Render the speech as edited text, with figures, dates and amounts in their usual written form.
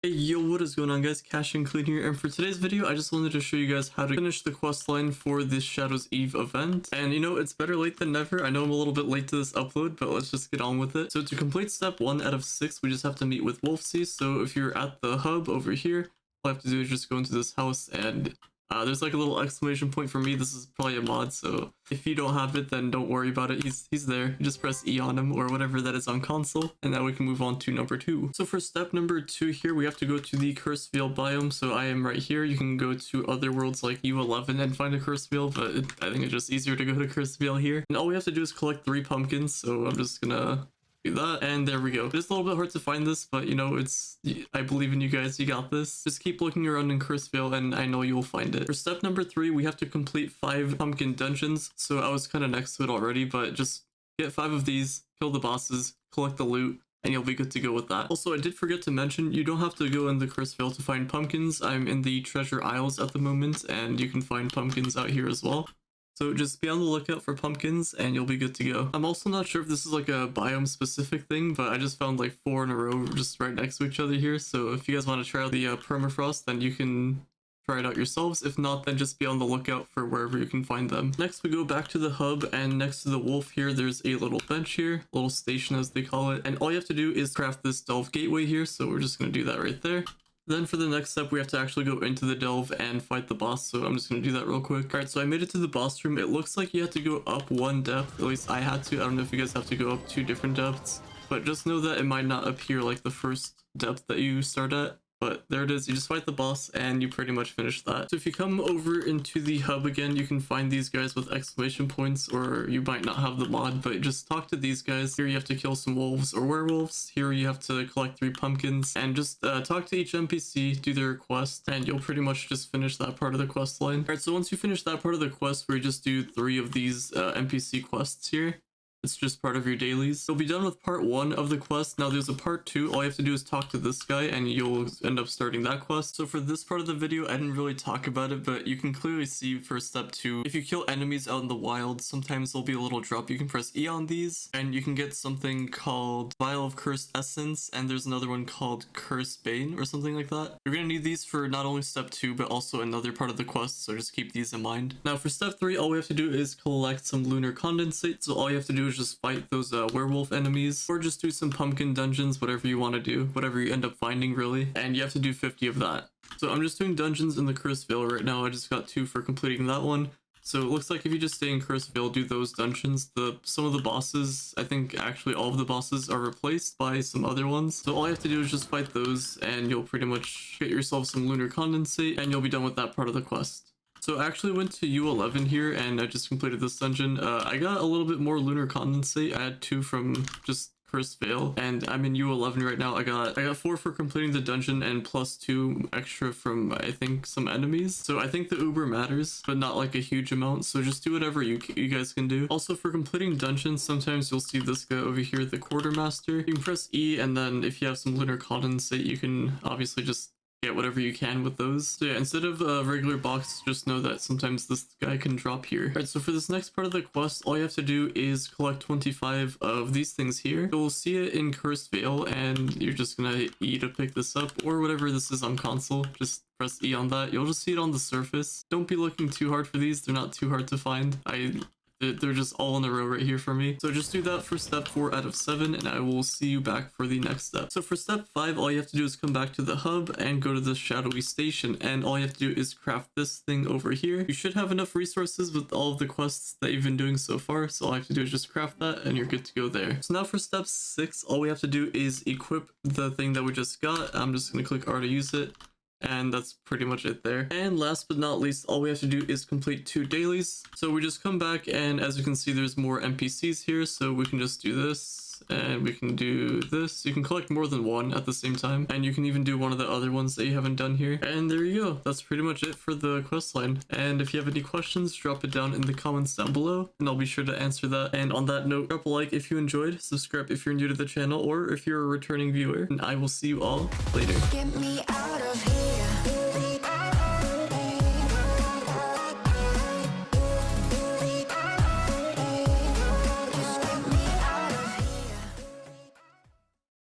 Hey yo, what is going on guys, Cash and Clean here, and for today's video I just wanted to show you guys how to finish the quest line for this Shadow's Eve event. And you know, it's better late than never. I know I'm a little bit late to this upload, but let's just get on with it. So to complete step 1 out of 6, we just have to meet with Wolfsea. So if you're at the hub over here, all I have to do is just go into this house and there's like a little exclamation point for me. This is probably a mod, so if you don't have it, then don't worry about it. He's there. You just press E on him or whatever that is on console, and now we can move on to number 2. So for step number 2 here, we have to go to the Cursed Veil biome. So I am right here. You can go to other worlds like U11 and find a Cursed Veil, but I think it's just easier to go to Cursed Veil here. And all we have to do is collect 3 pumpkins, so I'm just gonna do that, and there we go. It's a little bit hard to find this, but you know, I believe in you guys. You got this. Just keep looking around in Cursed Veil and I know you'll find it. For step number 3, we have to complete 5 pumpkin dungeons. So I was kind of next to it already, but just get 5 of these, kill the bosses, collect the loot, and you'll be good to go with that. Also, I did forget to mention, you don't have to go in the Cursed Veil to find pumpkins. I'm in the Treasure Isles at the moment, and you can find pumpkins out here as well. So just be on the lookout for pumpkins and you'll be good to go. I'm also not sure if this is like a biome specific thing, but I just found like 4 in a row just right next to each other here. So if you guys want to try out the permafrost, then you can try it out yourselves. If not, then just be on the lookout for wherever you can find them. Next, we go back to the hub, and next to the wolf here, there's a little bench here, little station as they call it. And all you have to do is craft this delve gateway here. So we're just going to do that right there. Then for the next step, we have to actually go into the delve and fight the boss, so I'm just going to do that real quick. Alright, so I made it to the boss room. It looks like you have to go up 1 depth, at least I had to. I don't know if you guys have to go up 2 different depths, but just know that it might not appear like the first depth that you start at. But there it is, you just fight the boss and you pretty much finish that. So if you come over into the hub again, you can find these guys with exclamation points, or you might not have the mod, but just talk to these guys. Here you have to kill some wolves or werewolves. Here you have to collect 3 pumpkins, and just talk to each NPC, do their quest, and you'll pretty much just finish that part of the quest line. Alright, so once you finish that part of the quest, where you just do 3 of these NPC quests here, it's just part of your dailies. You'll be done with part 1 of the quest. Now there's a part 2. All you have to do is talk to this guy and you'll end up starting that quest. So for this part of the video, I didn't really talk about it, but you can clearly see for step 2, if you kill enemies out in the wild, sometimes there'll be a little drop. You can press E on these and you can get something called Vial of Cursed Essence, and there's another one called Cursed Bane or something like that. You're gonna need these for not only step 2, but also another part of the quest, so just keep these in mind. Now for step 3, all we have to do is collect some Lunar Condensate. So all you have to do is just fight those werewolf enemies, or just do some pumpkin dungeons, whatever you want to do, whatever you end up finding really, and you have to do 50 of that. So I'm just doing dungeons in the Cursed Veil right now. I just got 2 for completing that one. So it looks like if you just stay in Cursed Veil, do those dungeons, some of the bosses, I think actually all of the bosses are replaced by some other ones. So all you have to do is just fight those and you'll pretty much get yourself some Lunar Condensate and you'll be done with that part of the quest. So I actually went to U11 here and I just completed this dungeon. I got a little bit more Lunar Condensate. I had 2 from just Cursed Veil, and I'm in U11 right now. I got 4 for completing the dungeon and plus 2 extra from I think some enemies. So I think the Uber matters, but not like a huge amount. So just do whatever you guys can do. Also for completing dungeons, sometimes you'll see this guy over here, the Quartermaster. You can press E, and then if you have some Lunar Condensate, you can obviously just get whatever you can with those. So yeah, instead of a regular box, just know that sometimes this guy can drop here. Alright, so for this next part of the quest, all you have to do is collect 25 of these things here. You'll see it in Cursed Veil, and you're just gonna E to pick this up, or whatever this is on console. Just press E on that. You'll just see it on the surface. Don't be looking too hard for these. They're not too hard to find. They're just all in a row right here for me. So just do that for step 4 out of 7, and I will see you back for the next step. So for step 5, all you have to do is come back to the hub and go to the shadowy station, and all you have to do is craft this thing over here. You should have enough resources with all of the quests that you've been doing so far, so all you have to do is just craft that and you're good to go there. So now for step 6, all we have to do is equip the thing that we just got. I'm just going to click R to use it. And that's pretty much it there. And last but not least, all we have to do is complete 2 dailies. So we just come back, and as you can see, there's more NPCs here. So we can just do this, and we can do this. You can collect more than 1 at the same time, and you can even do one of the other ones that you haven't done here. And there you go. That's pretty much it for the quest line. And if you have any questions, drop it down in the comments down below, and I'll be sure to answer that. And on that note, drop a like if you enjoyed, subscribe if you're new to the channel, or if you're a returning viewer, and I will see you all later. Get me out